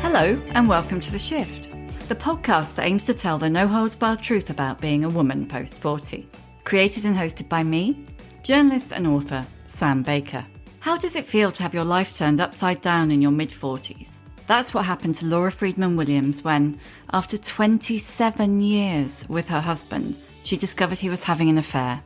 Hello and welcome to The Shift, the podcast that aims to tell the no-holds-barred truth about being a woman post-40. Created and hosted by me, journalist and author Sam Baker. How does it feel to have your life turned upside down in your mid-40s? That's what happened to Laura Friedman Williams when, after 27 years with her husband, she discovered he was having an affair.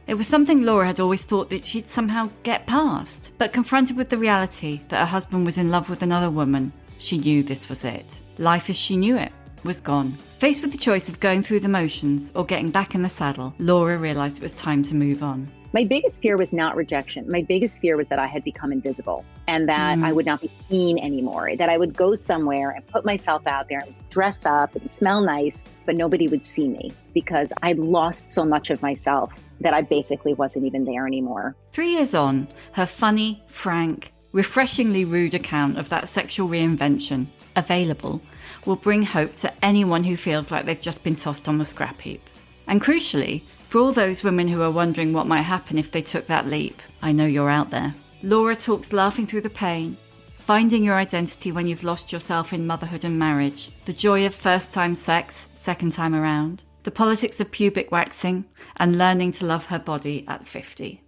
It was something Laura had always thought that she'd somehow get past, but confronted with the reality that her husband was in love with another woman, she knew this was it. Life as she knew it was gone. Faced with the choice of going through the motions or getting back in the saddle, Laura realised it was time to move on. My biggest fear was not rejection. My biggest fear was that I had become invisible and that I would not be seen anymore, that I would go somewhere and put myself out there and dress up and smell nice, but nobody would see me because I'd lost so much of myself that I basically wasn't even there anymore. 3 years on, her funny, frank, refreshingly rude account of that sexual reinvention, available, will bring hope to anyone who feels like they've just been tossed on the scrap heap. And crucially, for all those women who are wondering what might happen if they took that leap, I know you're out there. Laura talks laughing through the pain, finding your identity when you've lost yourself in motherhood and marriage, the joy of first-time sex, second time around, the politics of pubic waxing, and learning to love her body at 50.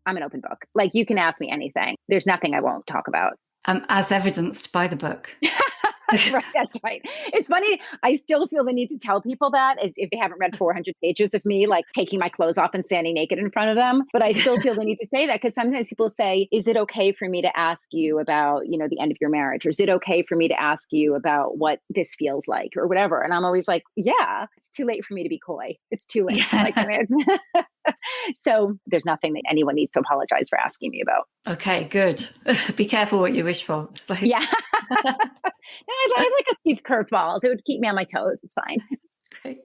I'm an open book. Like, you can ask me anything. There's nothing I won't talk about. As evidenced by the book. That's right. It's funny. I still feel the need to tell people that as if they haven't read 400 pages of me, like taking my clothes off and standing naked in front of them. But I still feel the need to say that because sometimes people say, is it okay for me to ask you about, the end of your marriage? Or is it okay for me to ask you about what this feels like or whatever? And I'm always like, yeah, it's too late for me to be coy. It's too late. Yeah. Like, so there's nothing that anyone needs to apologize for asking me about. Okay, good. Be careful what you wish for. It's like... Yeah. No, I like a few curveballs. It would keep me on my toes. It's fine. Great.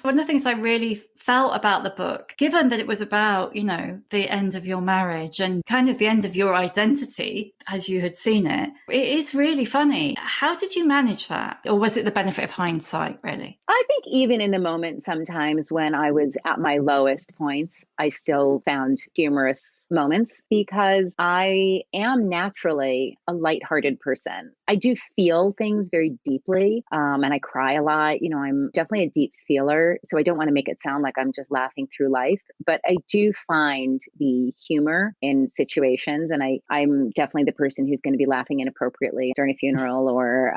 One of the things I really felt about the book, given that it was about, the end of your marriage and kind of the end of your identity as you had seen it, it is really funny. How did you manage that? Or was it the benefit of hindsight, really? I think even in the moment, sometimes when I was at my lowest points, I still found humorous moments because I am naturally a lighthearted person. I do feel things very deeply and I cry a lot. I'm definitely a deep feeler, so I don't want to make it sound like I'm just laughing through life, but I do find the humor in situations. And I'm definitely the person who's going to be laughing inappropriately during a funeral or,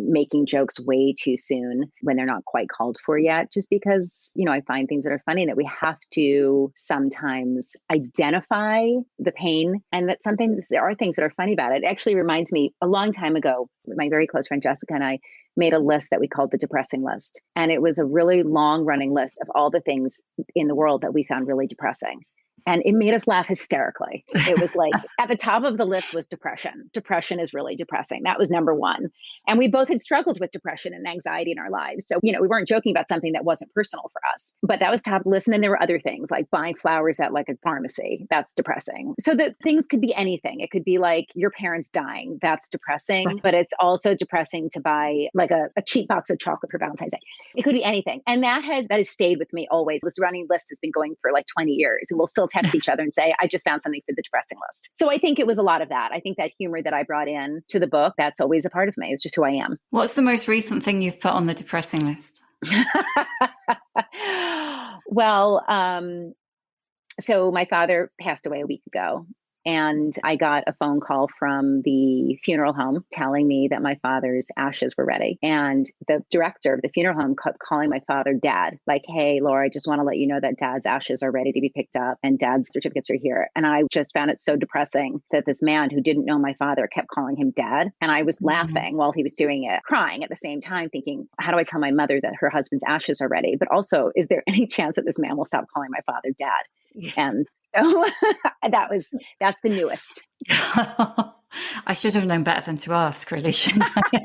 making jokes way too soon when they're not quite called for yet, just because, I find things that are funny that we have to sometimes identify the pain and that sometimes there are things that are funny about it. It actually reminds me a long time ago, my very close friend Jessica and I made a list that we called the depressing list. And it was a really long running list of all the things in the world that we found really depressing. And it made us laugh hysterically. It was like at the top of the list was depression. Depression is really depressing. That was number one. And we both had struggled with depression and anxiety in our lives. So, we weren't joking about something that wasn't personal for us, but that was top of the list. And then there were other things like buying flowers at like a pharmacy. That's depressing. So the things could be anything. It could be like your parents dying. That's depressing, but it's also depressing to buy like a cheap box of chocolate for Valentine's Day. It could be anything. And that has stayed with me always. This running list has been going for like 20 years and we'll still text each other and say, I just found something for the depressing list. So I think it was a lot of that. I think that humor that I brought in to the book, that's always a part of me. It's just who I am. What's the most recent thing you've put on the depressing list? Well, so my father passed away a week ago. And I got a phone call from the funeral home telling me that my father's ashes were ready. And the director of the funeral home kept calling my father Dad, like, hey, Laura, I just want to let you know that Dad's ashes are ready to be picked up and Dad's certificates are here. And I just found it so depressing that this man who didn't know my father kept calling him Dad. And I was laughing while he was doing it, crying at the same time, thinking, how do I tell my mother that her husband's ashes are ready? But also, is there any chance that this man will stop calling my father Dad? Yeah. And so that's the newest. I should have known better than to ask, really, shouldn't I?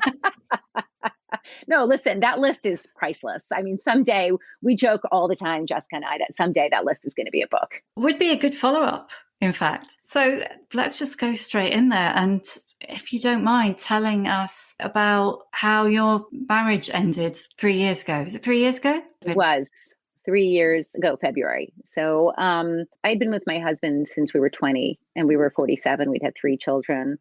No, listen, that list is priceless. I mean, someday we joke all the time, Jessica and I, that someday that list is going to be a book. Would be a good follow-up, in fact. So let's just go straight in there. And if you don't mind telling us about how your marriage ended 3 years ago. Was it 3 years ago? It was. 3 years ago, February. So I'd been with my husband since we were 20 and we were 47. We'd had 3 children.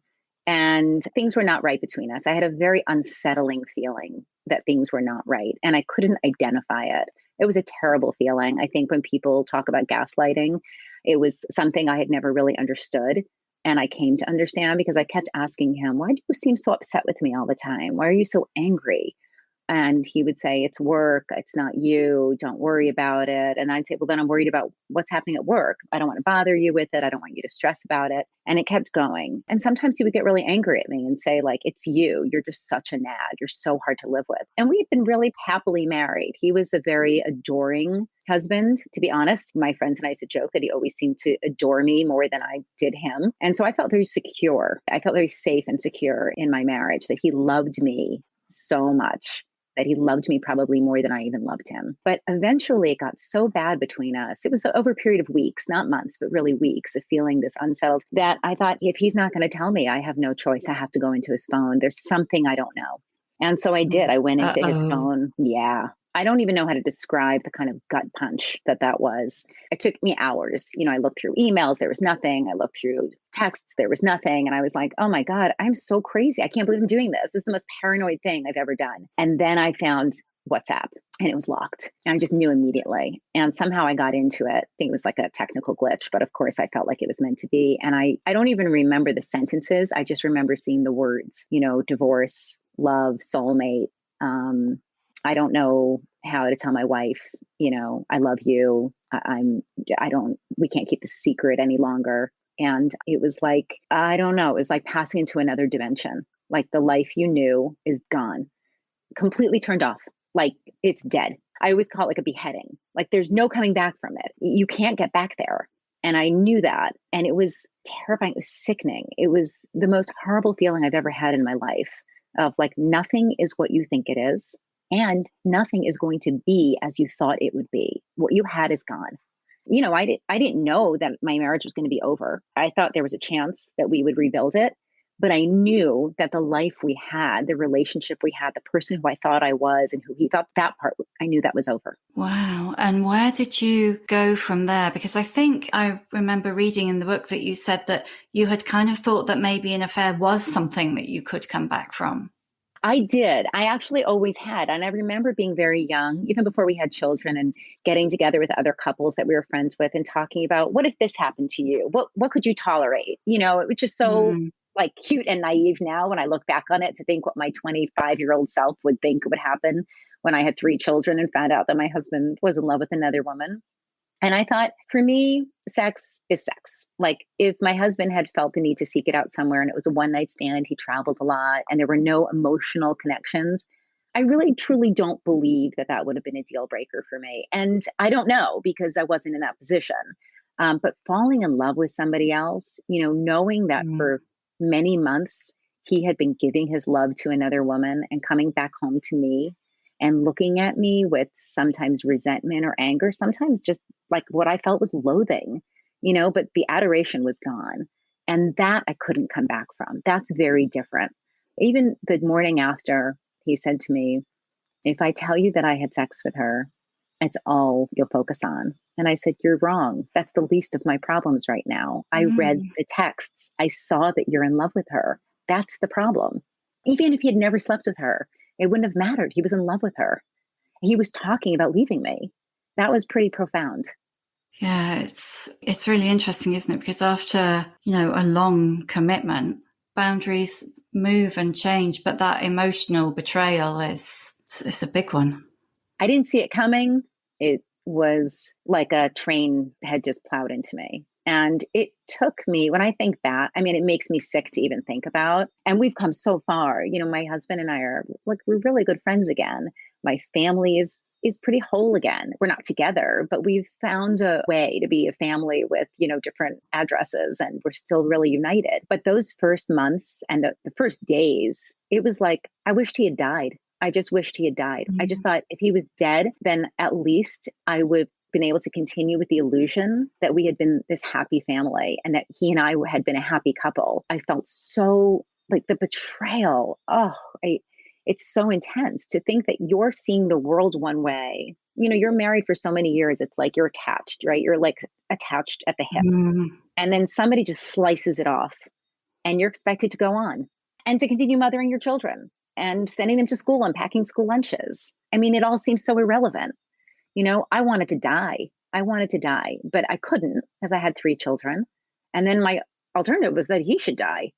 and things were not right between us. I had a very unsettling feeling that things were not right, and I couldn't identify it. It was a terrible feeling. I think when people talk about gaslighting, it was something I had never really understood. And I came to understand because I kept asking him, why do you seem so upset with me all the time? Why are you so angry? And he would say, it's work. It's not you. Don't worry about it. And I'd say, well, then I'm worried about what's happening at work. I don't want to bother you with it. I don't want you to stress about it. And it kept going. And sometimes he would get really angry at me and say, like, it's you. You're just such a nag. You're so hard to live with. And we had been really happily married. He was a very adoring husband. To be honest, my friends and I used to joke that he always seemed to adore me more than I did him. And so I felt very secure. I felt very safe and secure in my marriage, that he loved me so much, that he loved me probably more than I even loved him. But eventually it got so bad between us. It was over a period of weeks, not months, but really weeks of feeling this unsettled, that I thought, if he's not going to tell me, I have no choice. I have to go into his phone. There's something I don't know. And so I did. I went into his phone. Yeah. I don't even know how to describe the kind of gut punch that was. It took me hours. I looked through emails. There was nothing. I looked through texts. There was nothing. And I was like, oh my God, I'm so crazy. I can't believe I'm doing this. This is the most paranoid thing I've ever done. And then I found WhatsApp and it was locked. And I just knew immediately. And somehow I got into it. I think it was like a technical glitch, but of course I felt like it was meant to be. And I don't even remember the sentences. I just remember seeing the words, divorce, love, soulmate. I don't know how to tell my wife, I love you. We can't keep this secret any longer. And it was like, I don't know, it was like passing into another dimension. Like the life you knew is gone, completely turned off. Like it's dead. I always call it like a beheading. Like there's no coming back from it. You can't get back there. And I knew that. And it was terrifying. It was sickening. It was the most horrible feeling I've ever had in my life, of like, nothing is what you think it is. And nothing is going to be as you thought it would be. What you had is gone. I didn't know that my marriage was going to be over. I thought there was a chance that we would rebuild it. But I knew that the life we had, the relationship we had, the person who I thought I was and who he thought, that part, I knew that was over. Wow. And where did you go from there? Because I think I remember reading in the book that you said that you had kind of thought that maybe an affair was something that you could come back from. I did. I actually always had. And I remember being very young, even before we had children, and getting together with other couples that we were friends with and talking about, what if this happened to you? What could you tolerate? It was just so like cute and naive now when I look back on it, to think what my 25-year-old self would think would happen when I had 3 children and found out that my husband was in love with another woman. And I thought, for me, sex is sex. Like if my husband had felt the need to seek it out somewhere and it was a one night stand, he traveled a lot and there were no emotional connections, I really truly don't believe that would have been a deal breaker for me. And I don't know, because I wasn't in that position. But falling in love with somebody else, knowing that for many months he had been giving his love to another woman and coming back home to me and looking at me with sometimes resentment or anger, sometimes just like what I felt was loathing, but the adoration was gone. And that I couldn't come back from. That's very different. Even the morning after, he said to me, if I tell you that I had sex with her, it's all you'll focus on. And I said, you're wrong. That's the least of my problems right now. I read the texts. I saw that you're in love with her. That's the problem. Even if he had never slept with her, it wouldn't have mattered. He was in love with her. He was talking about leaving me. That was pretty profound. Yeah, it's really interesting, isn't it? Because after, a long commitment, boundaries move and change, but that emotional betrayal it's a big one. I didn't see it coming. It was like a train had just plowed into me. And it took me, when I think back, it makes me sick to even think about. And we've come so far. My husband and I are we're really good friends again. My family is pretty whole again. We're not together, but we've found a way to be a family with, different addresses, and we're still really united. But those first months and the first days, it was like, I wished he had died. I just wished he had died. I just thought if he was dead, then at least I would have been able to continue with the illusion that we had been this happy family and that he and I had been a happy couple. I felt so like the betrayal. It's so intense to think that you're seeing the world one way. You're married for so many years. It's like you're attached, right? You're like attached at the hip. And then somebody just slices it off and you're expected to go on and to continue mothering your children and sending them to school and packing school lunches. I mean, it all seems so irrelevant. I wanted to die. I wanted to die, but I couldn't because I had 3 children. And then my alternative was that he should die,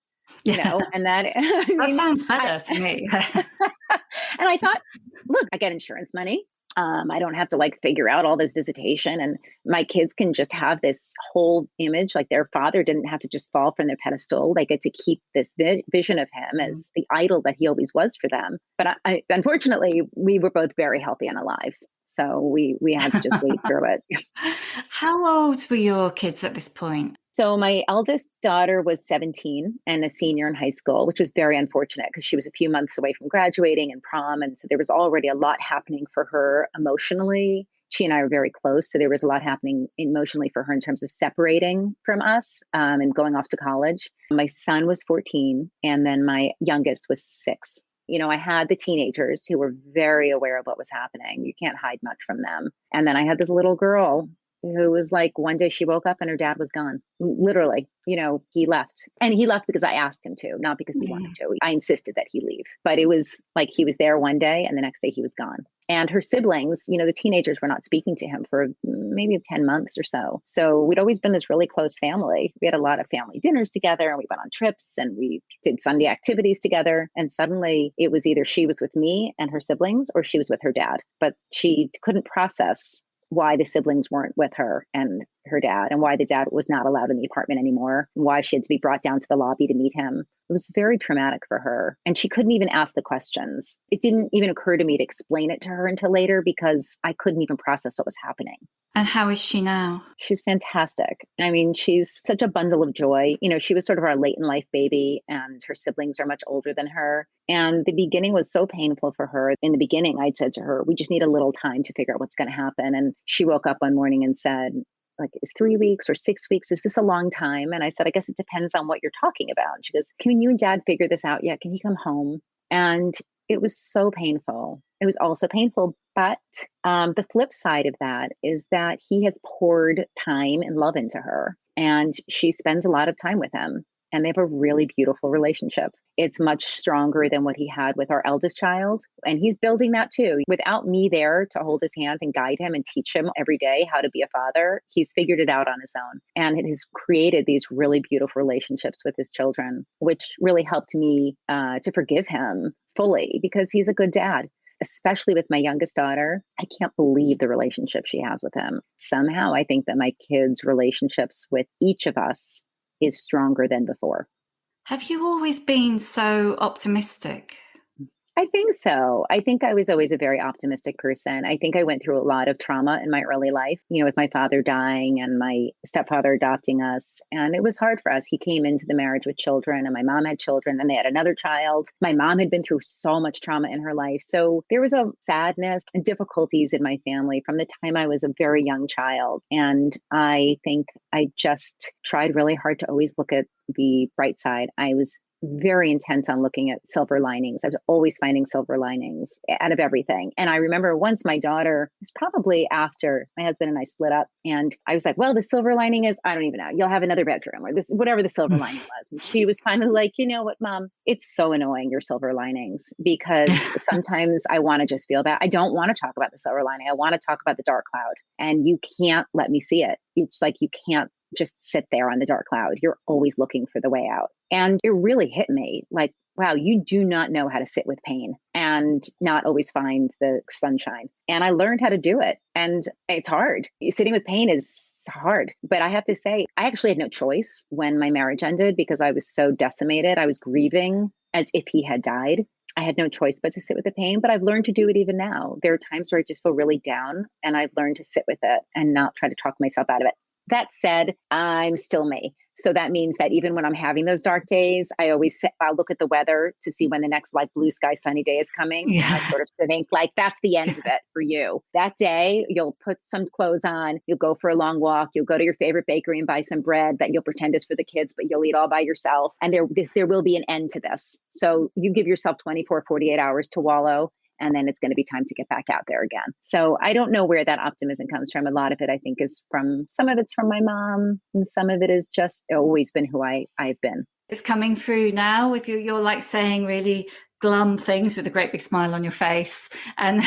Yeah. and that, That sounds better to me. and I thought, look, I get insurance money. I don't have to figure out all this visitation, and my kids can just have this whole image. Like their father didn't have to just fall from their pedestal. They get to keep this vision of him as the idol that he always was for them. But unfortunately, we were both very healthy and alive. So we had to just wait through it. How old were your kids at this point? So my eldest daughter was 17 and a senior in high school, which was very unfortunate because she was a few months away from graduating and prom. And so there was already a lot happening for her emotionally. She and I were very close. So there was a lot happening emotionally for her in terms of separating from us and going off to college. My son was 14, and then my youngest was 6. I had the teenagers who were very aware of what was happening. You can't hide much from them. And then I had this little girl who was one day she woke up and her dad was gone. Literally, he left. And he left because I asked him to, not because he wanted to. I insisted that he leave. But it was he was there one day and the next day he was gone. And her siblings, the teenagers were not speaking to him for maybe 10 months or so. So we'd always been this really close family. We had a lot of family dinners together, and we went on trips, and we did Sunday activities together. And suddenly it was either she was with me and her siblings or she was with her dad. But she couldn't process why the siblings weren't with her and her dad, and why the dad was not allowed in the apartment anymore, and why she had to be brought down to the lobby to meet him. It was very traumatic for her. And she couldn't even ask the questions. It didn't even occur to me to explain it to her until later because I couldn't even process what was happening. And how is she now? She's fantastic. I mean, she's such a bundle of joy. She was sort of our late in life baby, and her siblings are much older than her. And the beginning was so painful for her. In the beginning, I'd said to her, we just need a little time to figure out what's going to happen. And she woke up one morning and said, is 3 weeks or 6 weeks? Is this a long time? And I said, I guess it depends on what you're talking about. And she goes, can you and dad figure this out yet? Can he come home? And it was so painful. It was also painful. But the flip side of that is that he has poured time and love into her, and she spends a lot of time with him, and they have a really beautiful relationship. It's much stronger than what he had with our eldest child. And he's building that too. Without me there to hold his hand and guide him and teach him every day how to be a father, he's figured it out on his own. And it has created these really beautiful relationships with his children, which really helped me to forgive him fully because he's a good dad. Especially with my youngest daughter, I can't believe the relationship she has with him. Somehow I think that my kids' relationships with each of us is stronger than before. Have you always been so optimistic? I think so. I think I was always a very optimistic person. I think I went through a lot of trauma in my early life, with my father dying and my stepfather adopting us. And it was hard for us. He came into the marriage with children, and my mom had children, and they had another child. My mom had been through so much trauma in her life. So there was a sadness and difficulties in my family from the time I was a very young child. And I think I just tried really hard to always look at the bright side. I was very intent on looking at silver linings. I was always finding silver linings out of everything. And I remember once my daughter, was probably after my husband and I split up, and I was like, well, the silver lining is, I don't even know, you'll have another bedroom, or this, whatever the silver lining was. And she was finally like, you know what, Mom, it's so annoying, your silver linings, because sometimes I want to just feel bad. I don't want to talk about the silver lining. I want to talk about the dark cloud, and you can't let me see it. It's like, you can't just sit there on the dark cloud. You're always looking for the way out. And it really hit me like, wow, you do not know how to sit with pain and not always find the sunshine. And I learned how to do it. And it's hard. Sitting with pain is hard. But I have to say, I actually had no choice when my marriage ended because I was so decimated. I was grieving as if he had died. I had no choice but to sit with the pain, but I've learned to do it even now. There are times where I just feel really down, and I've learned to sit with it and not try to talk myself out of it. That said, I'm still me. So that means that even when I'm having those dark days, I'll look at the weather to see when the next blue sky sunny day is coming. Yeah. And I sort of think that's the end of it for you. That day, you'll put some clothes on, you'll go for a long walk, you'll go to your favorite bakery and buy some bread that you'll pretend is for the kids, but you'll eat all by yourself. And there will be an end to this. So you give yourself 24, 48 hours to wallow. And then it's going to be time to get back out there again. So I don't know where that optimism comes from. A lot of it, I think, some of it's from my mom, and some of it is just always been who I've been. It's coming through now with you. You're like saying really glum things with a great big smile on your face. And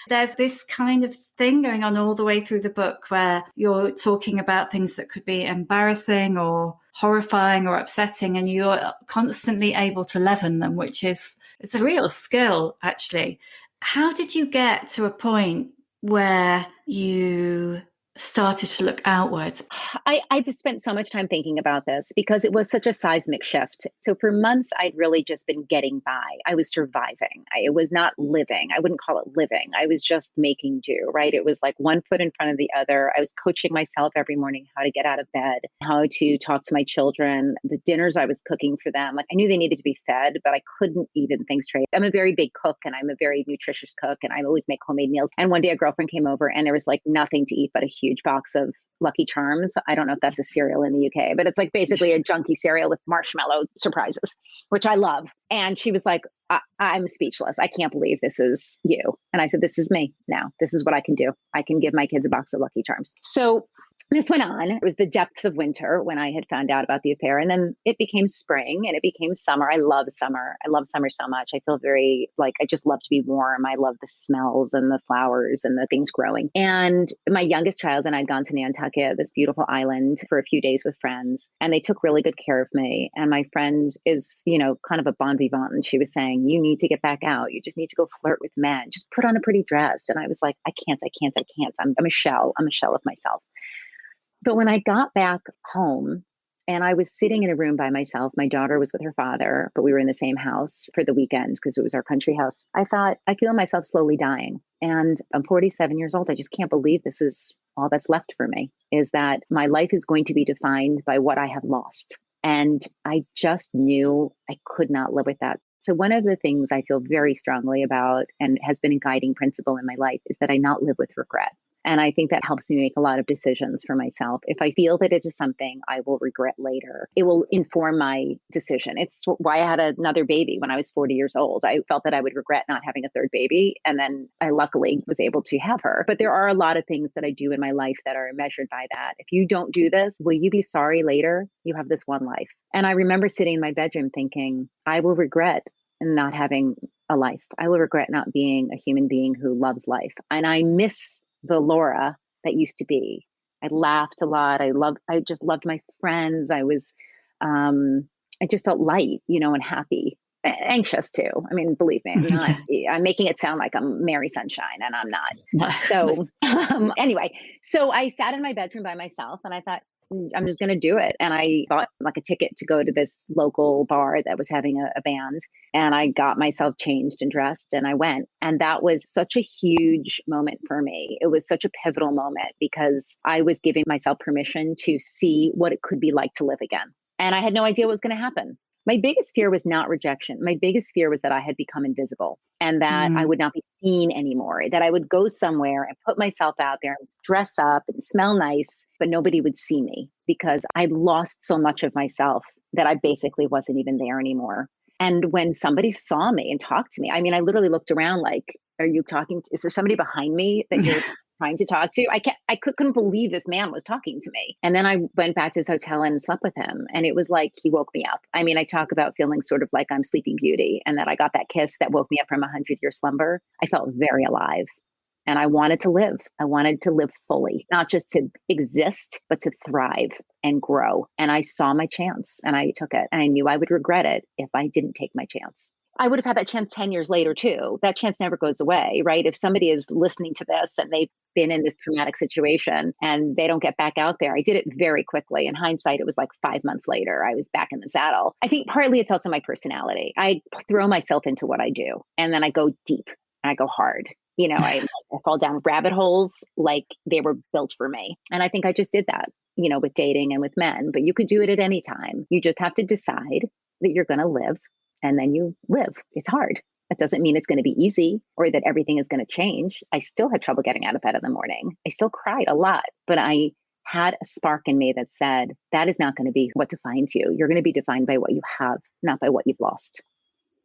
there's this kind of thing going on all the way through the book where you're talking about things that could be embarrassing or horrifying or upsetting, and you're constantly able to leaven them, which is, it's a real skill, actually. How did you get to a point where you started to look outwards? I've spent so much time thinking about this because it was such a seismic shift. So for months, I'd really just been getting by. I was surviving. It was not living. I wouldn't call it living. I was just making do, right? It was like one foot in front of the other. I was coaching myself every morning how to get out of bed, how to talk to my children, the dinners I was cooking for them. Like I knew they needed to be fed, but I couldn't even think straight. I'm a very big cook and I'm a very nutritious cook and I always make homemade meals. And one day a girlfriend came over and there was like nothing to eat but a huge box of Lucky Charms. I don't know if that's a cereal in the UK, but it's like basically a junky cereal with marshmallow surprises, which I love. And she was like, I'm speechless. I can't believe this is you. And I said, this is me now. This is what I can do. I can give my kids a box of Lucky Charms. So this went on. It was the depths of winter when I had found out about the affair. And then it became spring and it became summer. I love summer. I love summer so much. I feel very like I just love to be warm. I love the smells and the flowers and the things growing. And my youngest child and I'd gone to Nantucket, this beautiful island, for a few days with friends. And they took really good care of me. And my friend is, you know, kind of a bon vivant. And she was saying, you need to get back out. You just need to go flirt with men. Just put on a pretty dress. And I was like, I can't. I'm a shell. I'm a shell of myself. But when I got back home and I was sitting in a room by myself, my daughter was with her father, but we were in the same house for the weekend because it was our country house. I thought, I feel myself slowly dying. And I'm 47 years old. I just can't believe this is all that's left for me, is that my life is going to be defined by what I have lost. And I just knew I could not live with that. So one of the things I feel very strongly about and has been a guiding principle in my life is that I not live with regret. And I think that helps me make a lot of decisions for myself. If I feel that it is something I will regret later, it will inform my decision. It's why I had another baby when I was 40 years old. I felt that I would regret not having a third baby. And then I luckily was able to have her. But there are a lot of things that I do in my life that are measured by that. If you don't do this, will you be sorry later? You have this one life. And I remember sitting in my bedroom thinking, I will regret not having a life. I will regret not being a human being who loves life. And I miss the Laura that used to be. I laughed a lot. I just loved my friends. I just felt light, you know, and happy, anxious too. I mean, believe me, I'm making it sound like I'm Mary Sunshine and I'm not. No. So anyway, so I sat in my bedroom by myself and I thought, I'm just going to do it. And I bought like a ticket to go to this local bar that was having a band. And I got myself changed and dressed and I went. And that was such a huge moment for me. It was such a pivotal moment because I was giving myself permission to see what it could be like to live again. And I had no idea what was going to happen. My biggest fear was not rejection. My biggest fear was that I had become invisible and that I would not be seen anymore, that I would go somewhere and put myself out there and dress up and smell nice, but nobody would see me because I lost so much of myself that I basically wasn't even there anymore. And when somebody saw me and talked to me, I mean, I literally looked around like, are you talking? Is there somebody behind me that you're trying to talk to? I couldn't believe this man was talking to me. And then I went back to his hotel and slept with him. And it was like, he woke me up. I mean, I talk about feeling sort of like I'm Sleeping Beauty and that I got that kiss that woke me up from a 100-year slumber. I felt very alive. And I wanted to live. I wanted to live fully, not just to exist, but to thrive and grow. And I saw my chance and I took it. And I knew I would regret it if I didn't take my chance. I would have had that chance 10 years later too. That chance never goes away, right? If somebody is listening to this and they've been in this traumatic situation and they don't get back out there, I did it very quickly. In hindsight, it was like 5 months later, I was back in the saddle. I think partly it's also my personality. I throw myself into what I do and then I go deep and I go hard. You know, I fall down rabbit holes like they were built for me. And I think I just did that, you know, with dating and with men, but you could do it at any time. You just have to decide that you're going to live and then you live. It's hard. That doesn't mean it's going to be easy or that everything is going to change. I still had trouble getting out of bed in the morning. I still cried a lot, but I had a spark in me that said, that is not going to be what defines you. You're going to be defined by what you have, not by what you've lost.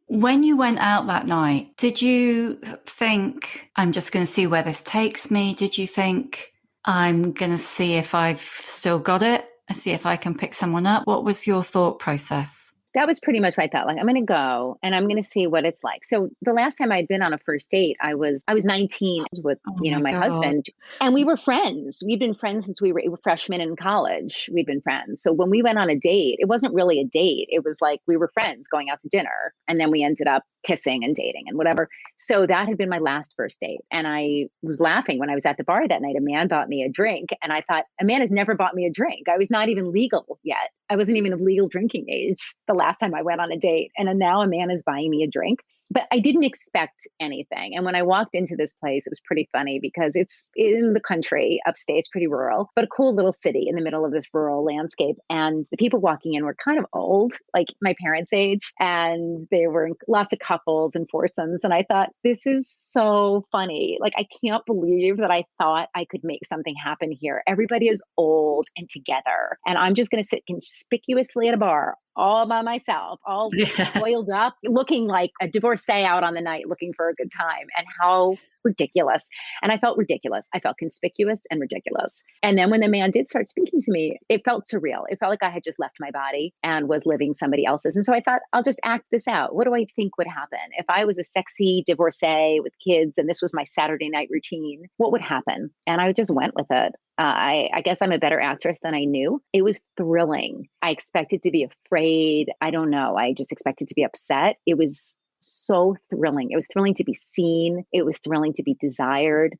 When you went out that night, did you think, I'm just going to see where this takes me? Did you think, I'm going to see if I've still got it? and see if I can pick someone up? What was your thought process? That was pretty much what I felt like. I'm going to go and I'm going to see what it's like. So the last time I'd been on a first date, I was 19 with, Oh my my God. husband, and we were friends. We'd been friends since we were freshmen in college. We'd been friends. So when we went on a date, it wasn't really a date. It was like we were friends going out to dinner, and then we ended up kissing and dating and whatever. So that had been my last first date. And I was laughing when I was at the bar that night. A man bought me a drink, and I thought, a man has never bought me a drink. I was not even legal yet. I wasn't even of legal drinking age the last time I went on a date. And now a man is buying me a drink. But I didn't expect anything. And when I walked into this place, it was pretty funny because it's in the country, upstate, it's pretty rural, but a cool little city in the middle of this rural landscape. And the people walking in were kind of old, like my parents' age. And there were lots of couples and foursomes. And I thought, this is so funny. Like, I can't believe that I thought I could make something happen here. Everybody is old and together. And I'm just going to sit conspicuously at a bar all by myself, all Yeah. oiled up, looking like a divorcee out on the night looking for a good time. And how ridiculous. And I felt ridiculous. I felt conspicuous and ridiculous. And then when the man did start speaking to me, it felt surreal. It felt like I had just left my body and was living somebody else's. And so I thought, I'll just act this out. What do I think would happen? If I was a sexy divorcee with kids and this was my Saturday night routine, what would happen? And I just went with it. I guess I'm a better actress than I knew. It was thrilling. I expected to be afraid. I don't know. I just expected to be upset. It was so thrilling. It was thrilling to be seen. It was thrilling to be desired.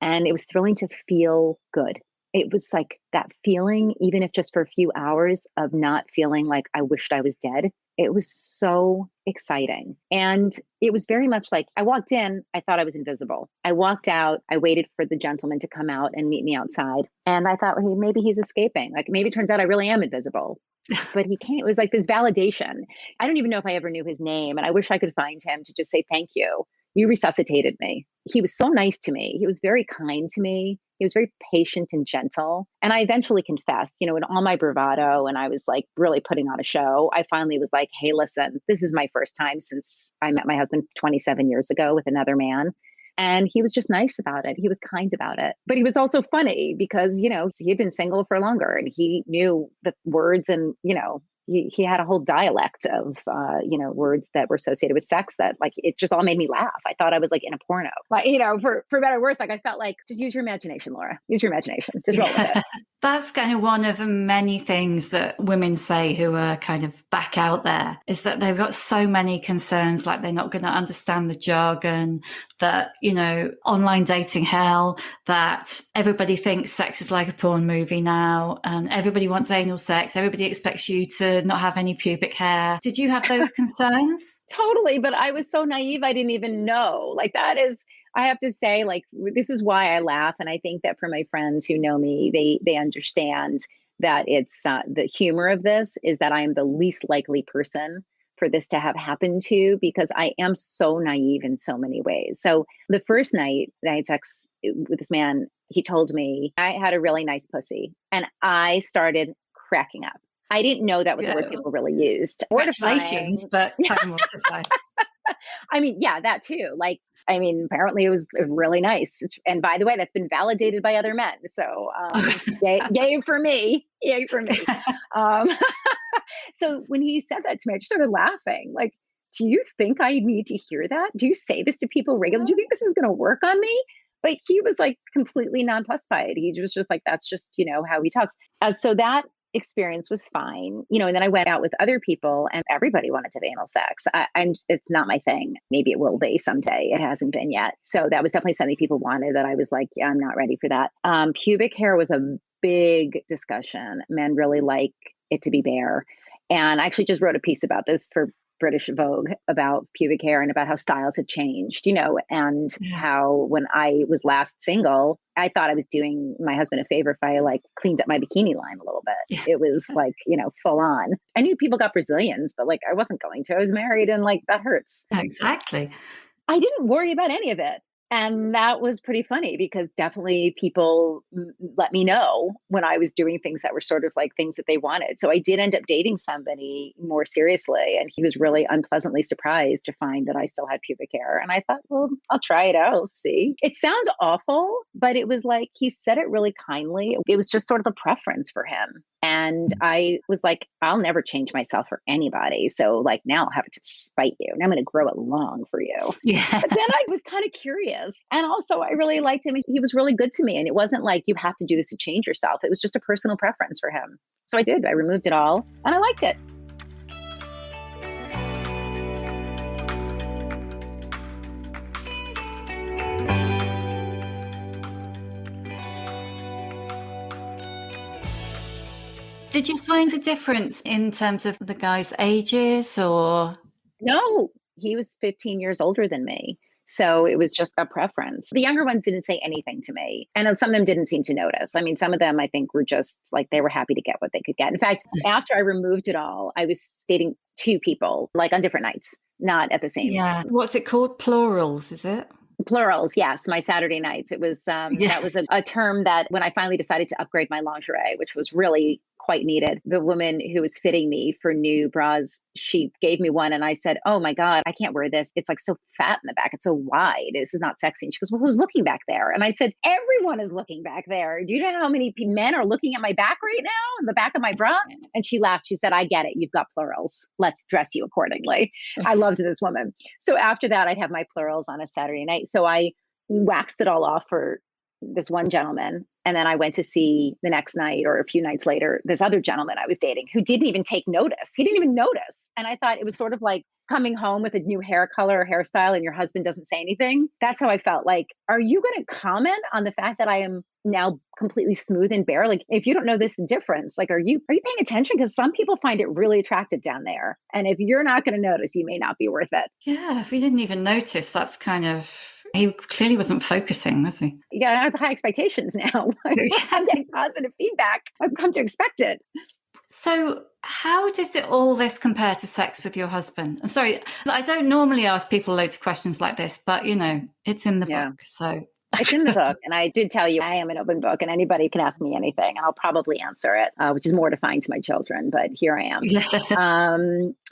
And it was thrilling to feel good. It was like that feeling, even if just for a few hours, of not feeling like I wished I was dead. It was so exciting. And it was very much like I walked in, I thought I was invisible. I walked out, I waited for the gentleman to come out and meet me outside. And I thought, well, maybe he's escaping. Like, maybe it turns out I really am invisible. But he came, it was like this validation. I don't even know if I ever knew his name. And I wish I could find him to just say, thank you. You resuscitated me. He was so nice to me. He was very kind to me. He was very patient and gentle. And I eventually confessed, in all my bravado, and I was like really putting on a show. I finally was like, hey, listen, this is my first time since I met my husband 27 years ago with another man. And he was just nice about it. He was kind about it. But he was also funny because, he had been single for longer and he knew the words and, he had a whole dialect of, words that were associated with sex that like, it just all made me laugh. I thought I was like in a porno, like, for better or worse, like I felt like just use your imagination, Laura, use your imagination, just roll with it. That's kind of one of the many things that women say who are kind of back out there is that they've got so many concerns, like they're not going to understand the jargon, that, online dating hell, that everybody thinks sex is like a porn movie now, and everybody wants anal sex. Everybody expects you to not have any pubic hair. Did you have those concerns? Totally. But I was so naive. I didn't even know. Like that is, I have to say, like, this is why I laugh. And I think that for my friends who know me, they understand that it's the humor of this is that I am the least likely person for this to have happened to, because I am so naive in so many ways. So the first night that I had sex with this man, he told me I had a really nice pussy, and I started cracking up. I didn't know that was the word people really used. Congratulations, but kind of mortified. I mean, yeah, that too. Like, apparently it was really nice. And by the way, that's been validated by other men. So yay for me. Yay for me. Um, so when he said that to me, I just started laughing. Like, do you think I need to hear that? Do you say this to people regularly? Do you think this is going to work on me? But he was like completely nonplussed by it. He was just like, that's just, how he talks. So that experience was fine, and then I went out with other people and everybody wanted to have anal sex. And it's not my thing. Maybe it will be someday. It hasn't been yet. So that was definitely something people wanted that I was like, yeah, I'm not ready for that. Pubic hair was a big discussion. Men really like it to be bare. And I actually just wrote a piece about this for British Vogue about pubic hair and about how styles have changed, and how when I was last single, I thought I was doing my husband a favor if I like cleaned up my bikini line a little bit. Yeah. It was like, full on. I knew people got Brazilians, but like I wasn't going to. I was married and like that hurts. Exactly. I didn't worry about any of it. And that was pretty funny because definitely people let me know when I was doing things that were sort of like things that they wanted. So I did end up dating somebody more seriously. And he was really unpleasantly surprised to find that I still had pubic hair. And I thought, well, I'll try it out. See, it sounds awful, but it was like he said it really kindly. It was just sort of a preference for him. And I was like, I'll never change myself for anybody. So like now I'll have it to spite you and I'm going to grow it long for you. Yeah. But then I was kind of curious. And also I really liked him. He was really good to me. And it wasn't like you have to do this to change yourself. It was just a personal preference for him. So I did. I removed it all and I liked it. Did you find a difference in terms of the guys' ages or? No, he was 15 years older than me. So it was just a preference. The younger ones didn't say anything to me. And some of them didn't seem to notice. I mean, some of them I think were just like they were happy to get what they could get. In fact, after I removed it all, I was dating two people like on different nights, not at the same. Yeah. What's it called? Plurals, is it? Plurals, yes. My Saturday nights. It was that was a term that when I finally decided to upgrade my lingerie, which was really quite needed. The woman who was fitting me for new bras, she gave me one and I said, "Oh my God, I can't wear this. It's like so fat in the back. It's so wide. This is not sexy." And she goes, "Well, who's looking back there?" And I said, "Everyone is looking back there. Do you know how many men are looking at my back right now, in the back of my bra?" And she laughed. She said, "I get it. You've got plurals. Let's dress you accordingly." I loved this woman. So after that, I'd have my plurals on a Saturday night. So I waxed it all off for this one gentleman. And then I went to see the next night or a few nights later, this other gentleman I was dating who didn't even take notice. He didn't even notice. And I thought it was sort of like coming home with a new hair color or hairstyle and your husband doesn't say anything. That's how I felt. Like, are you going to comment on the fact that I am now completely smooth and bare? Like, if you don't know this difference, like, are you paying attention? Because some people find it really attractive down there. And if you're not going to notice, you may not be worth it. Yeah, if we didn't even notice, that's kind of, he clearly wasn't focusing, was he? Yeah, I have high expectations now. I'm getting positive feedback. I've come to expect it. So how does all this compare to sex with your husband? I'm sorry, I don't normally ask people loads of questions like this, but it's in the book. So it's in the book. And I did tell you I am an open book and anybody can ask me anything and I'll probably answer it, which is mortifying to my children, but here I am. Yeah.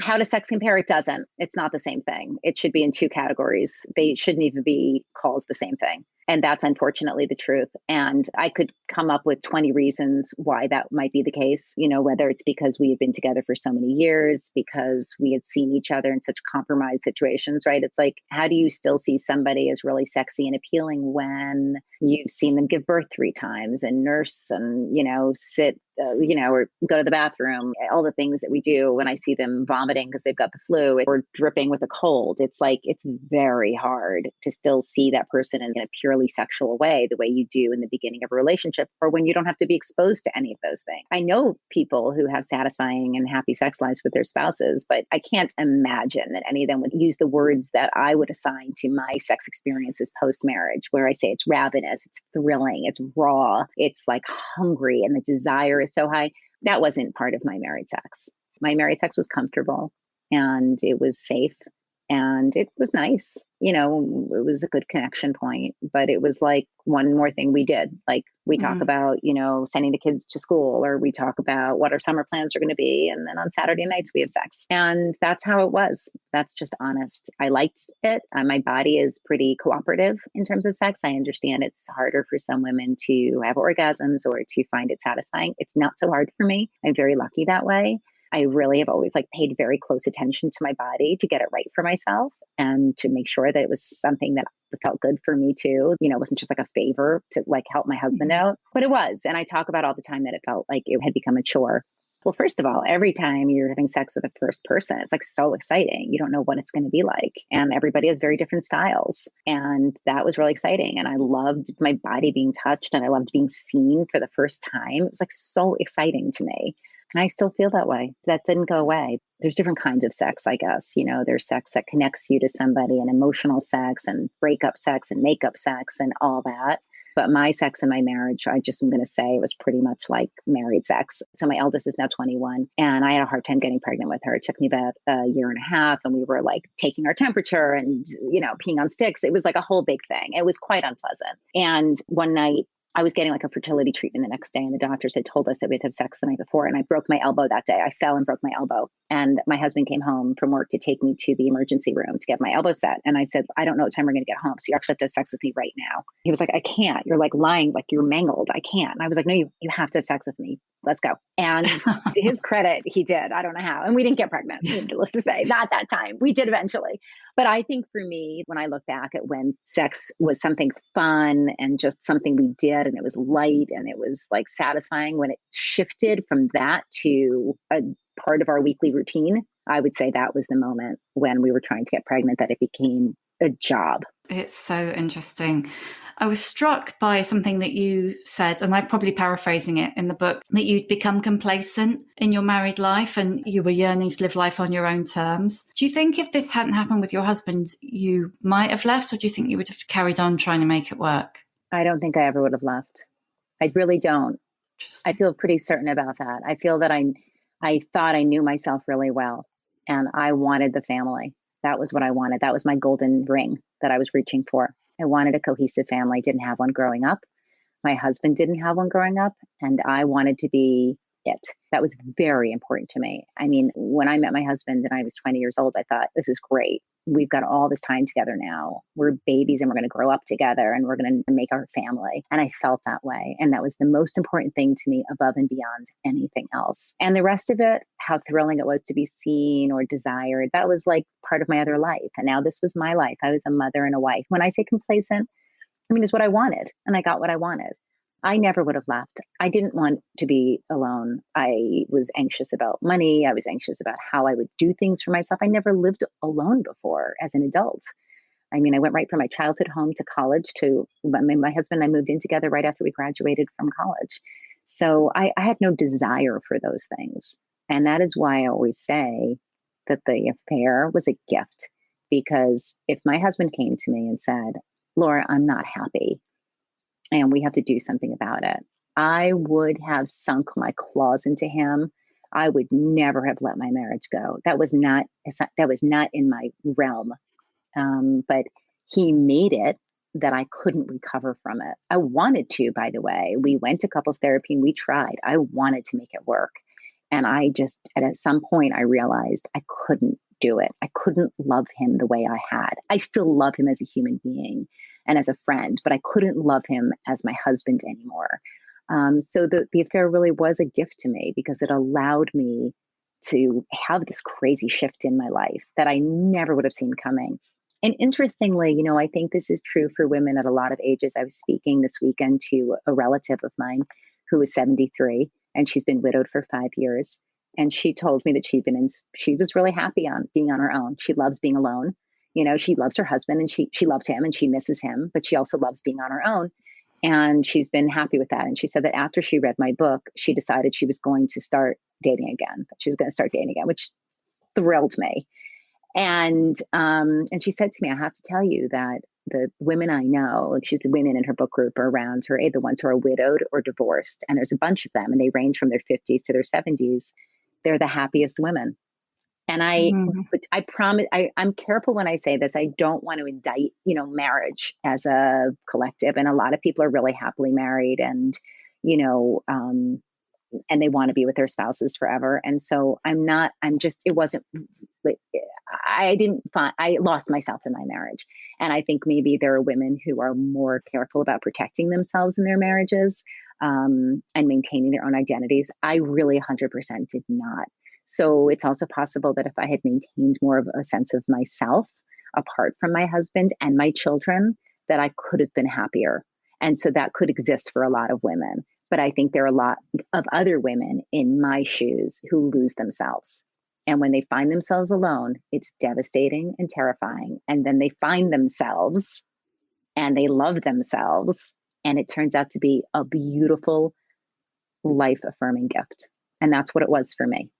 How does sex compare? It doesn't. It's not the same thing. It should be in two categories. They shouldn't even be called the same thing. And that's unfortunately the truth. And I could come up with 20 reasons why that might be the case, whether it's because we had been together for so many years, because we had seen each other in such compromised situations, right? It's like, how do you still see somebody as really sexy and appealing when you've seen them give birth 3 times and nurse and, sit, or go to the bathroom, all the things that we do when I see them vomiting because they've got the flu or dripping with a cold. It's like, it's very hard to still see that person in a purely sexual way, the way you do in the beginning of a relationship or when you don't have to be exposed to any of those things. I know people who have satisfying and happy sex lives with their spouses, but I can't imagine that any of them would use the words that I would assign to my sex experiences post-marriage, where I say it's ravenous, it's thrilling, it's raw, it's like hungry, and the desire is so high. That wasn't part of my married sex. My married sex was comfortable and it was safe and it was nice. It was a good connection point, but it was like one more thing we did. Like we talk about, sending the kids to school, or we talk about what our summer plans are going to be. And then on Saturday nights, we have sex. And that's how it was. That's just honest. I liked it. My body is pretty cooperative in terms of sex. I understand it's harder for some women to have orgasms or to find it satisfying. It's not so hard for me. I'm very lucky that way. I really have always paid very close attention to my body to get it right for myself and to make sure that it was something that felt good for me too. It wasn't just like a favor to help my husband out, but it was. And I talk about all the time that it felt like it had become a chore. Well, first of all, every time you're having sex with a first person, it's so exciting. You don't know what it's going to be like. And everybody has very different styles. And that was really exciting. And I loved my body being touched and I loved being seen for the first time. It was so exciting to me. And I still feel that way. That didn't go away. There's different kinds of sex, I guess. There's sex that connects you to somebody and emotional sex and breakup sex and makeup sex and all that. But my sex in my marriage, I just am going to say it was pretty much like married sex. So my eldest is now 21 and I had a hard time getting pregnant with her. It took me about a year and a half and we were taking our temperature and, peeing on sticks. It was a whole big thing. It was quite unpleasant. And one night, I was getting a fertility treatment the next day and the doctors had told us that we had to have sex the night before. And I broke my elbow that day. I fell and broke my elbow. And my husband came home from work to take me to the emergency room to get my elbow set. And I said, I don't know what time we're going to get home. So you actually have to have sex with me right now. He was like, I can't. You're lying, you're mangled. I can't. And I was like, no, you have to have sex with me let's go. And to his credit, he did. I don't know how. And we didn't get pregnant, needless to say, not that time. We did eventually. But I think for me, when I look back at when sex was something fun and just something we did and it was light and it was like satisfying, when it shifted from that to a part of our weekly routine, I would say that was the moment when we were trying to get pregnant, that it became a job. It's so interesting. I was struck by something that you said, and I'm probably paraphrasing it in the book, that you'd become complacent in your married life and you were yearning to live life on your own terms. Do you think if this hadn't happened with your husband, you might have left, or do you think you would have carried on trying to make it work? I don't think I ever would have left. I really don't. I feel pretty certain about that. I feel that I thought I knew myself really well, and I wanted the family. That was what I wanted. That was my golden ring that I was reaching for. I wanted a cohesive family. I didn't have one growing up. My husband didn't have one growing up, and I wanted to be it. That was very important to me. I mean, when I met my husband and I was 20 years old, I thought, this is great. We've got all this time together now. We're babies and we're going to grow up together and we're going to make our family. And I felt that way. And that was the most important thing to me above and beyond anything else. And the rest of it, how thrilling it was to be seen or desired, that was like part of my other life. And now this was my life. I was a mother and a wife. When I say complacent, I mean, it's what I wanted, and I got what I wanted. I never would have left. I didn't want to be alone. I was anxious about money. I was anxious about how I would do things for myself. I never lived alone before as an adult. I mean, I went right from my childhood home to college to my husband and I moved in together right after we graduated from college. So I had no desire for those things. And that is why I always say that the affair was a gift, because if my husband came to me and said, Laura, I'm not happy and we have to do something about it, I would have sunk my claws into him. I would never have let my marriage go. That was not in my realm. But he made it that I couldn't recover from it. I wanted to, by the way. We went to couples therapy and we tried. I wanted to make it work. And I just, at some point, I realized I couldn't do it. I couldn't love him the way I had. I still love him as a human being and as a friend, but I couldn't love him as my husband anymore. So the affair really was a gift to me because it allowed me to have this crazy shift in my life that I never would have seen coming. And interestingly, I think this is true for women at a lot of ages. I was speaking this weekend to a relative of mine who is 73, and she's been widowed for 5 years. And she told me that she was really happy on being on her own. She loves being alone. She loves her husband and she loved him and she misses him, but she also loves being on her own. And she's been happy with that. And she said that after she read my book, she decided she was going to start dating again. She was going to start dating again, which thrilled me. And she said to me, I have to tell you that the women I know, like the women in her book group are around her, the ones who are widowed or divorced, and there's a bunch of them, and they range from their 50s to their 70s. They're the happiest women. And I promise, I'm careful when I say this. I don't want to indict, marriage as a collective. And a lot of people are really happily married and, and they want to be with their spouses forever. And so it wasn't, I lost myself in my marriage. And I think maybe there are women who are more careful about protecting themselves in their marriages and maintaining their own identities. I really 100% did not. So it's also possible that if I had maintained more of a sense of myself apart from my husband and my children, that I could have been happier. And so that could exist for a lot of women. But I think there are a lot of other women in my shoes who lose themselves. And when they find themselves alone, it's devastating and terrifying. And then they find themselves and they love themselves. And it turns out to be a beautiful, life-affirming gift. And that's what it was for me.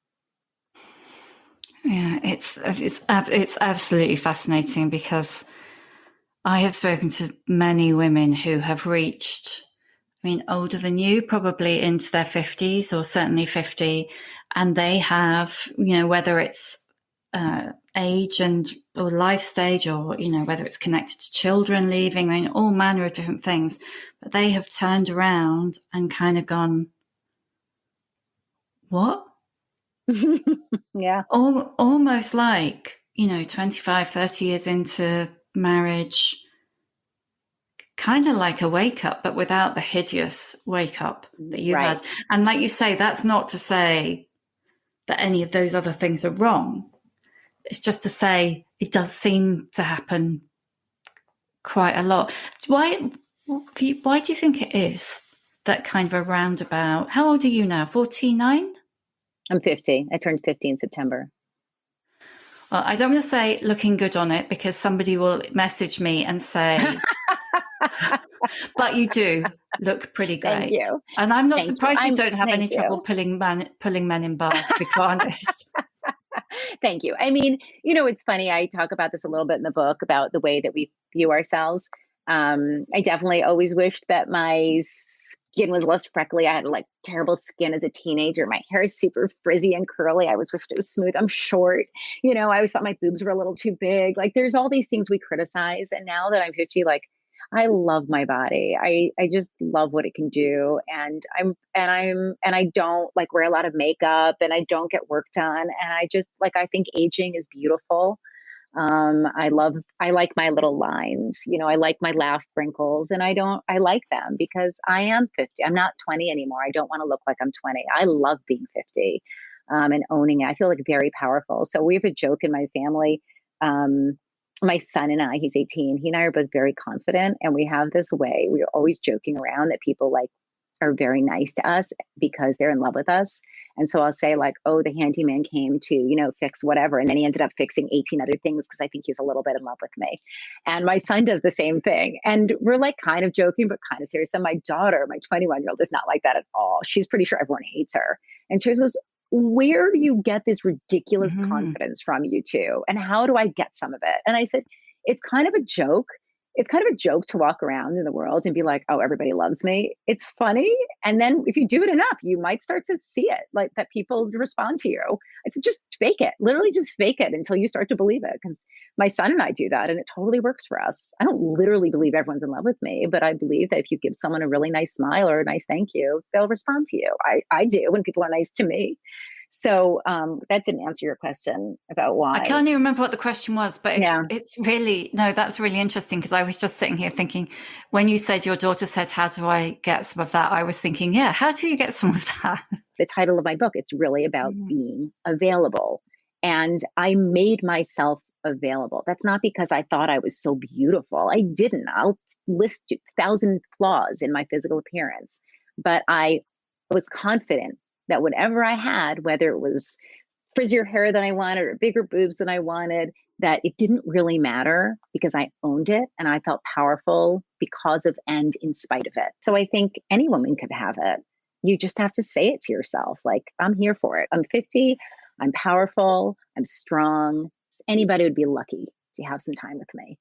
Yeah, it's absolutely fascinating because I have spoken to many women who have reached, older than you, probably into their 50s or certainly 50, and they have, whether it's age or life stage or, whether it's connected to children leaving, all manner of different things, but they have turned around and kind of gone, what? Yeah. Almost like, 25, 30 years into marriage, kind of like a wake up, but without the hideous wake up that you Right. had. And like you say, that's not to say that any of those other things are wrong. It's just to say it does seem to happen quite a lot. Why do you think it is that kind of a roundabout? How old are you now? 49? I'm 50. I turned 50 in September. Well, I don't want to say looking good on it because somebody will message me and say, but you do look pretty Thank great. you. And I'm not Thank you. surprised you don't have Thank any trouble you. pulling men in bars, to be quite honest. Thank you. I mean, it's funny. I talk about this a little bit in the book about the way that we view ourselves. I definitely always wished that my skin was less freckly. I had like terrible skin as a teenager. My hair is super frizzy and curly. I always wished it was smooth. I'm short. I always thought my boobs were a little too big. Like there's all these things we criticize. And now that I'm 50, like I love my body. I just love what it can do. And I don't like wear a lot of makeup and I don't get work done. And I just like I think aging is beautiful. I like my little lines, I like my laugh wrinkles and I like them because I am 50. I'm not 20 anymore. I don't want to look like I'm 20. I love being 50, and owning it. I feel like very powerful. So we have a joke in my family. My son and I, he's 18, he and I are both very confident. And we have this way, we're always joking around that people like are very nice to us because they're in love with us. And so I'll say like, oh, the handyman came to, fix whatever. And then he ended up fixing 18 other things because I think he's a little bit in love with me. And my son does the same thing. And we're like kind of joking, but kind of serious. And my daughter, my 21-year-old is not like that at all. She's pretty sure everyone hates her. And she goes, where do you get this ridiculous confidence from, you two? And how do I get some of it? And I said, it's kind of a joke. It's kind of a joke to walk around in the world and be like, oh, everybody loves me. It's funny. And then if you do it enough, you might start to see it, like that people respond to you. It's just fake it, literally just fake it until you start to believe it. Because my son and I do that and it totally works for us. I don't literally believe everyone's in love with me, but I believe that if you give someone a really nice smile or a nice thank you, they'll respond to you. I do when people are nice to me. So that didn't answer your question about why. I can't even remember what the question was, but Yeah. it's really, no, that's really interesting because I was just sitting here thinking, when you said your daughter said, how do I get some of that? I was thinking, yeah, how do you get some of that? The title of my book, it's really about being available. And I made myself available. That's not because I thought I was so beautiful. I didn't. I'll list 1,000 flaws in my physical appearance, but I was confident that whatever I had, whether it was frizzier hair than I wanted or bigger boobs than I wanted, that it didn't really matter because I owned it and I felt powerful because of and in spite of it. So I think any woman could have it. You just have to say it to yourself, like, I'm here for it. I'm 50, I'm powerful, I'm strong. Anybody would be lucky to have some time with me.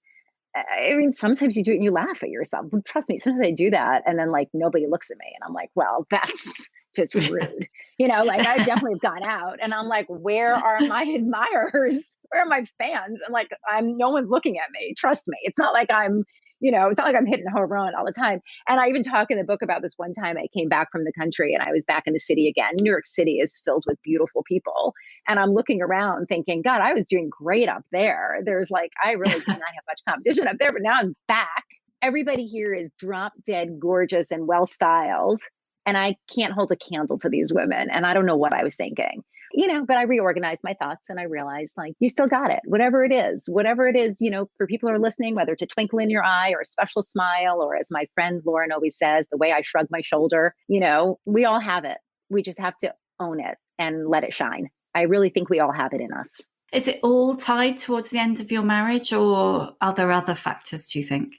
I mean, sometimes you do it and you laugh at yourself. Trust me, sometimes I do that and then like nobody looks at me and I'm like, well, that's just rude. Like I definitely have gone out and I'm like, where are my admirers? Where are my fans? And like, no one's looking at me. Trust me. It's not like it's not like I'm hitting a home run all the time. And I even talk in the book about this one time I came back from the country and I was back in the city again. New York City is filled with beautiful people. And I'm looking around thinking, God, I was doing great up there. There's like, I really did not have much competition up there, but now I'm back. Everybody here is drop dead gorgeous and well styled. And I can't hold a candle to these women. And I don't know what I was thinking, but I reorganized my thoughts and I realized like, you still got it, whatever it is, for people who are listening, whether it's a twinkle in your eye or a special smile, or as my friend Lauren always says, the way I shrug my shoulder, we all have it. We just have to own it and let it shine. I really think we all have it in us. Is it all tied towards the end of your marriage or are there other factors, do you think?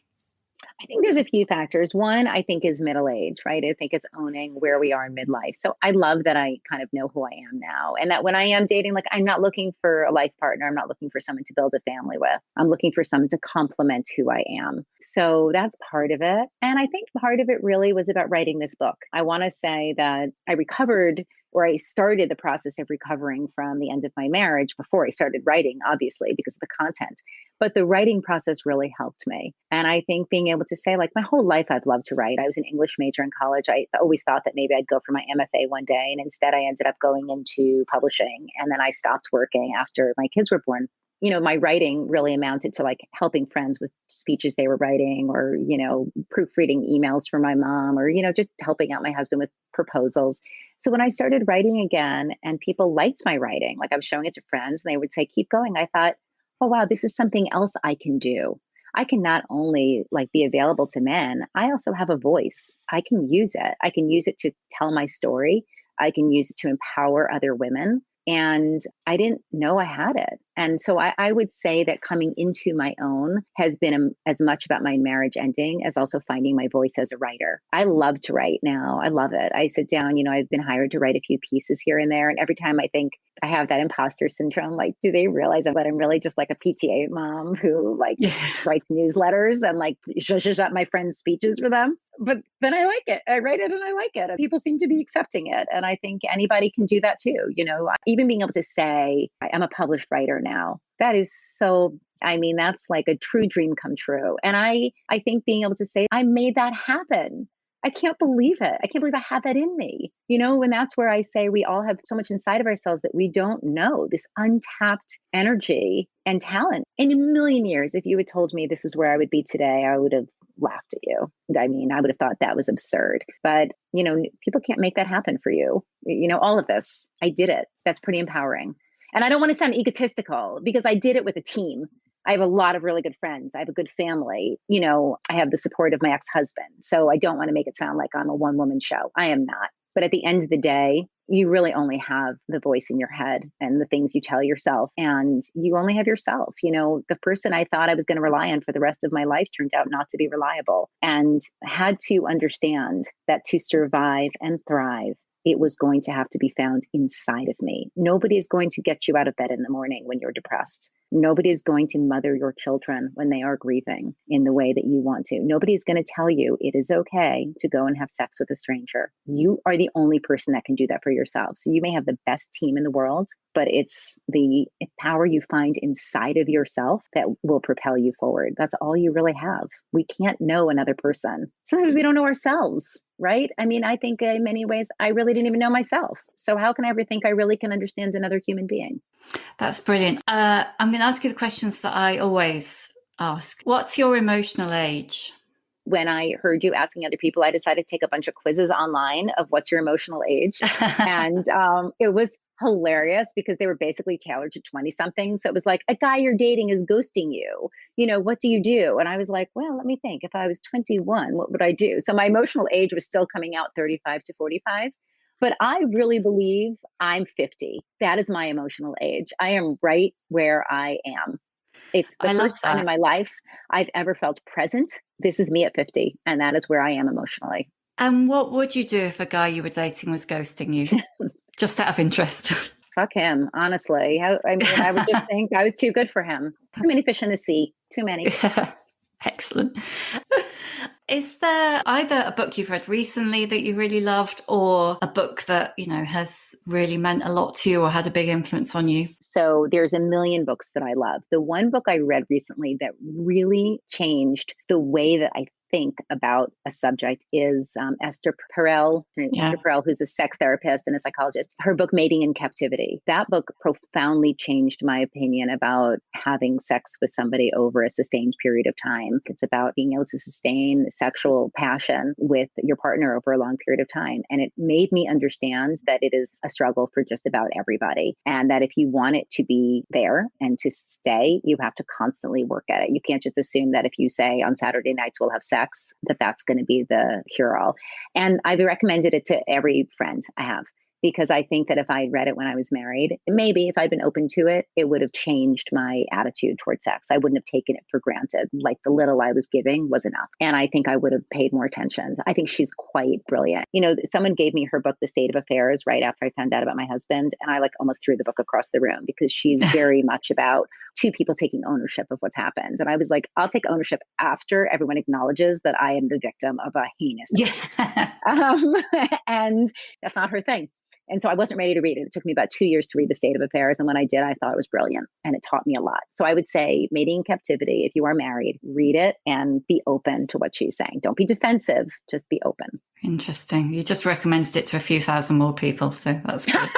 I think there's a few factors. One, I think, is middle age, right? I think it's owning where we are in midlife. So I love that I kind of know who I am now. And that when I am dating, like I'm not looking for a life partner. I'm not looking for someone to build a family with. I'm looking for someone to complement who I am. So that's part of it. And I think part of it really was about writing this book. I want to say that I recovered, or I started the process of recovering from the end of my marriage before I started writing, obviously, because of the content. But the writing process really helped me. And I think being able to say, like, my whole life I've loved to write. I was an English major in college. I always thought that maybe I'd go for my MFA one day. And instead I ended up going into publishing. And then I stopped working after my kids were born. my writing really amounted to like helping friends with speeches they were writing, or, proofreading emails for my mom, or, just helping out my husband with proposals. So when I started writing again and people liked my writing, like I was showing it to friends and they would say, keep going. I thought, oh, wow, this is something else I can do. I can not only like be available to men, I also have a voice. I can use it. I can use it to tell my story. I can use it to empower other women. And I didn't know I had it. And so I would say that coming into my own has been as much about my marriage ending as also finding my voice as a writer. I love to write now. I love it. I sit down, I've been hired to write a few pieces here and there. And every time I think I have that imposter syndrome, like, do they realize that I'm really just like a PTA mom who like writes newsletters and like zhuzhes up my friends' speeches for them? But then I like it. I write it and I like it. And people seem to be accepting it. And I think anybody can do that too. Even being able to say, I'm a published writer now, that is so, that's like a true dream come true. And I think being able to say, I made that happen. I can't believe it. I can't believe I had that in me. And that's where I say we all have so much inside of ourselves that we don't know, this untapped energy and talent. In a million years, if you had told me this is where I would be today, I would have laughed at you. I would have thought that was absurd. But, people can't make that happen for you. All of this, I did it. That's pretty empowering. And I don't want to sound egotistical because I did it with a team. I have a lot of really good friends. I have a good family. I have the support of my ex-husband. So I don't want to make it sound like I'm a one-woman show. I am not. But at the end of the day, you really only have the voice in your head and the things you tell yourself. And you only have yourself. The person I thought I was going to rely on for the rest of my life turned out not to be reliable, and had to understand that to survive and thrive, it was going to have to be found inside of me. Nobody is going to get you out of bed in the morning when you're depressed. Nobody is going to mother your children when they are grieving in the way that you want to. Nobody is going to tell you it is okay to go and have sex with a stranger. You are the only person that can do that for yourself. So you may have the best team in the world, but it's the power you find inside of yourself that will propel you forward. That's all you really have. We can't know another person. Sometimes we don't know ourselves, right? I think in many ways, I really didn't even know myself. So how can I ever think I really can understand another human being? That's brilliant. I'm going to ask you the questions that I always ask. What's your emotional age? When I heard you asking other people, I decided to take a bunch of quizzes online of what's your emotional age. And it was hilarious because they were basically tailored to 20-something. So it was like, a guy you're dating is ghosting you. What do you do? And I was like, well, let me think. If I was 21, what would I do? So my emotional age was still coming out 35 to 45. But I really believe I'm 50. That is my emotional age. I am right where I am. It's the first time in my life I've ever felt present. This is me at 50, and that is where I am emotionally. And what would you do if a guy you were dating was ghosting you? Just out of interest. Fuck him, honestly. I would just think I was too good for him. Too many fish in the sea. Too many. Excellent. Is there either a book you've read recently that you really loved, or a book that, has really meant a lot to you or had a big influence on you? So there's a million books that I love. The one book I read recently that really changed the way that I think about a subject is Esther Perel. Esther Perel, who's a sex therapist and a psychologist. Her book, Mating in Captivity. That book profoundly changed my opinion about having sex with somebody over a sustained period of time. It's about being able to sustain sexual passion with your partner over a long period of time. And it made me understand that it is a struggle for just about everybody. And that if you want it to be there and to stay, you have to constantly work at it. You can't just assume that if you say on Saturday nights we'll have sex, that's going to be the cure-all. And I've recommended it to every friend I have, because I think that if I had read it when I was married, maybe if I'd been open to it, it would have changed my attitude towards sex. I wouldn't have taken it for granted. Like the little I was giving was enough. And I think I would have paid more attention. I think she's quite brilliant. Someone gave me her book, The State of Affairs, right after I found out about my husband. And I almost threw the book across the room because she's very much about two people taking ownership of what's happened. And I was like, I'll take ownership after everyone acknowledges that I am the victim of a heinous and that's not her thing. And so I wasn't ready to read it. It took me about 2 years to read The State of Affairs. And when I did, I thought it was brilliant. And it taught me a lot. So I would say Mating in Captivity, if you are married, read it and be open to what she's saying. Don't be defensive, just be open. Interesting. You just recommended it to a few thousand more people. So that's good.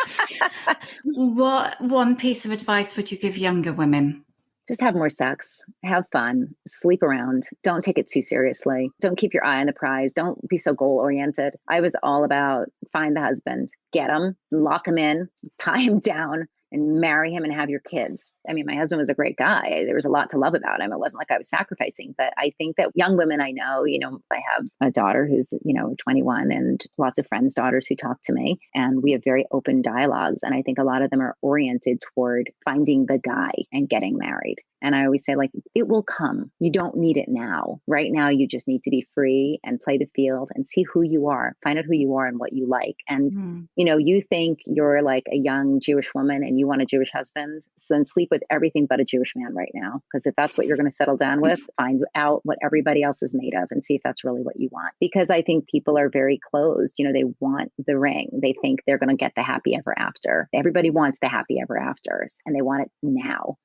What one piece of advice would you give younger women? Just have more sex, have fun, sleep around. Don't take it too seriously. Don't keep your eye on the prize. Don't be so goal oriented. I was all about find the husband, get him, lock him in, tie him down, and marry him and have your kids. I mean, my husband was a great guy. There was a lot to love about him. It wasn't like I was sacrificing, but I think that young women I know, I have a daughter who's, 21 and lots of friends' daughters who talk to me, and we have very open dialogues. And I think a lot of them are oriented toward finding the guy and getting married. And I always say, like, it will come. You don't need it now. Right now, you just need to be free and play the field and see who you are, find out who you are and what you like. And, you think you're like a young Jewish woman and you want a Jewish husband, so then sleep with everything but a Jewish man right now. Because if that's what you're going to settle down with, find out what everybody else is made of and see if that's really what you want. Because I think people are very closed. They want the ring. They think they're going to get the happy ever after. Everybody wants the happy ever afters and they want it now.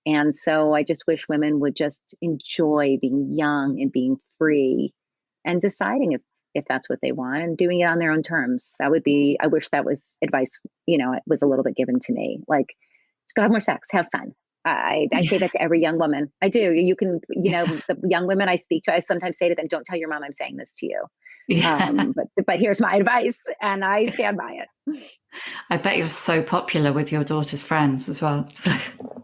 And so I just wish women would just enjoy being young and being free and deciding if that's what they want and doing it on their own terms. I wish that was advice, it was a little bit given to me. Like, go have more sex, have fun. I say that to every young woman. I do. You can, the young women I speak to, I sometimes say to them, don't tell your mom I'm saying this to you. Yeah. But here's my advice and I stand by it. I bet you're so popular with your daughter's friends as well.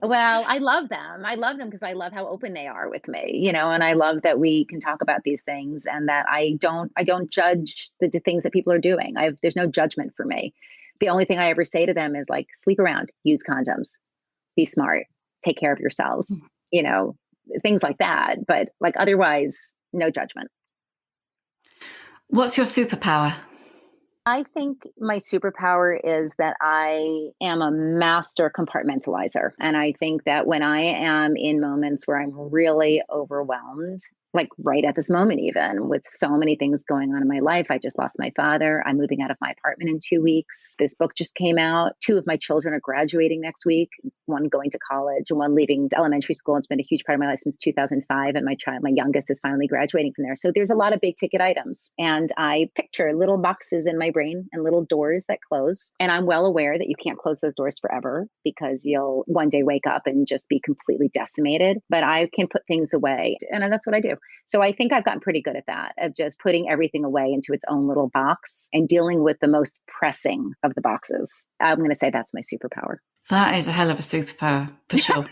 Well, I love them. I love them because I love how open they are with me, and I love that we can talk about these things and that I don't judge the things that people are doing. There's no judgment for me. The only thing I ever say to them is like, sleep around, use condoms, be smart, take care of yourselves, things like that. But like otherwise, no judgment. What's your superpower? I think my superpower is that I am a master compartmentalizer. And I think that when I am in moments where I'm really overwhelmed, like right at this moment, even with so many things going on in my life. I just lost my father. I'm moving out of my apartment in 2 weeks. This book just came out. 2 of my children are graduating next week, one going to college and one leaving elementary school. It's been a huge part of my life since 2005. And my youngest is finally graduating from there. So there's a lot of big ticket items. And I picture little boxes in my brain and little doors that close. And I'm well aware that you can't close those doors forever because you'll one day wake up and just be completely decimated. But I can put things away. And that's what I do. So I think I've gotten pretty good at that, of just putting everything away into its own little box and dealing with the most pressing of the boxes. I'm going to say that's my superpower. That is a hell of a superpower, for sure.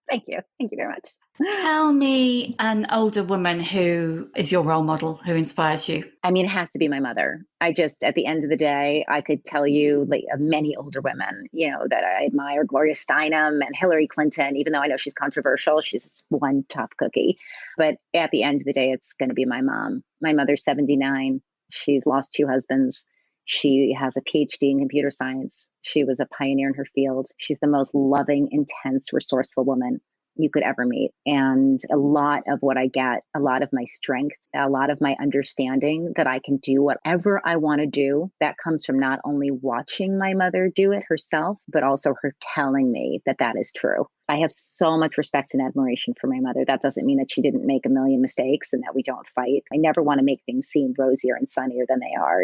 Thank you. Thank you very much. Tell me an older woman who is your role model, who inspires you. I mean, it has to be my mother. At the end of the day, I could tell you like many older women, that I admire. Gloria Steinem and Hillary Clinton, even though I know she's controversial, she's one tough cookie. But at the end of the day, it's going to be my mom. My mother's 79. She's lost 2 husbands. She has a PhD in computer science. She was a pioneer in her field. She's the most loving, intense, resourceful woman you could ever meet. And a lot of what I get, a lot of my strength, a lot of my understanding that I can do whatever I want to do, that comes from not only watching my mother do it herself, but also her telling me that that is true. I have so much respect and admiration for my mother. That doesn't mean that she didn't make a million mistakes and that we don't fight. I never want to make things seem rosier and sunnier than they are.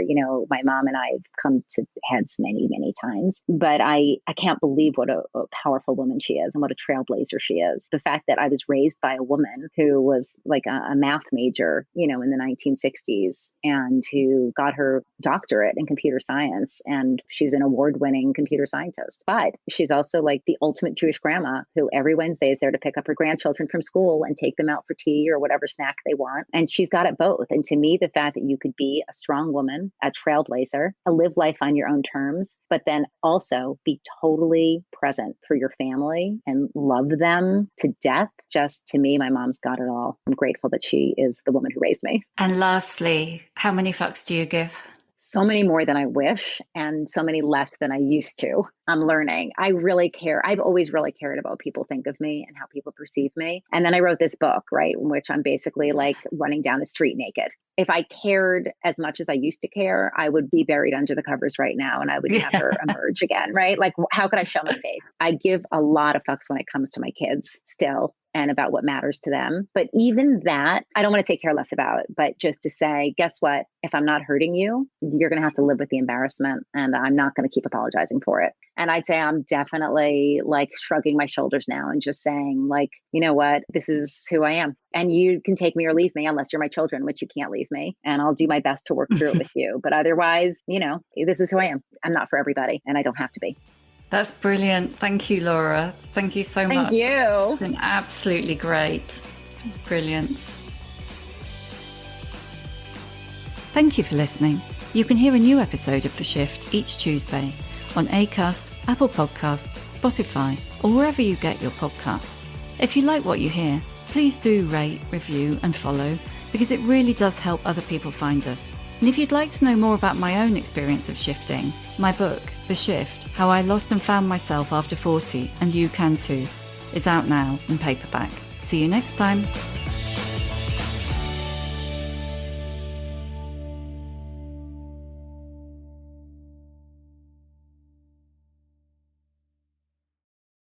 My mom and I have come to heads many, many times, but I can't believe what a powerful woman she is and what a trailblazer she is. The fact that I was raised by a woman who was like a math major, in the 1960s and who got her doctorate in computer science. And she's an award-winning computer scientist, but she's also like the ultimate Jewish grandma who every Wednesday is there to pick up her grandchildren from school and take them out for tea or whatever snack they want. And she's got it both. And to me, the fact that you could be a strong woman, a trailblazer, live life on your own terms, but then also be totally present for your family and love them to death. Just to me, my mom's got it all. I'm grateful that she is the woman who raised me. And lastly, how many fucks do you give? So many more than I wish and so many less than I used to. I'm learning. I really care. I've always really cared about what people think of me and how people perceive me. And then I wrote this book, right, in which I'm basically like running down the street naked. If I cared as much as I used to care, I would be buried under the covers right now and I would never emerge again, right? Like, how could I show my face? I give a lot of fucks when it comes to my kids still. and about what matters to them. But even that, I don't want to say care less about, but just to say, guess what? If I'm not hurting you, you're going to have to live with the embarrassment, and I'm not going to keep apologizing for it. And I'd say I'm definitely like shrugging my shoulders now and just saying, like, you know what, this is who I am. And you can take me or leave me, unless you're my children, which you can't leave me. And I'll do my best to work through it with you. But otherwise, this is who I am. I'm not for everybody, and I don't have to be. That's brilliant. Thank you, Laura. Thank you so much. Thank you. It's been absolutely great. Brilliant. Thank you for listening. You can hear a new episode of The Shift each Tuesday on Acast, Apple Podcasts, Spotify, or wherever you get your podcasts. If you like what you hear, please do rate, review, and follow, because it really does help other people find us. And if you'd like to know more about my own experience of shifting, my book, The Shift, How I Lost and Found Myself After 40, and You Can Too, is out now in paperback. See you next time.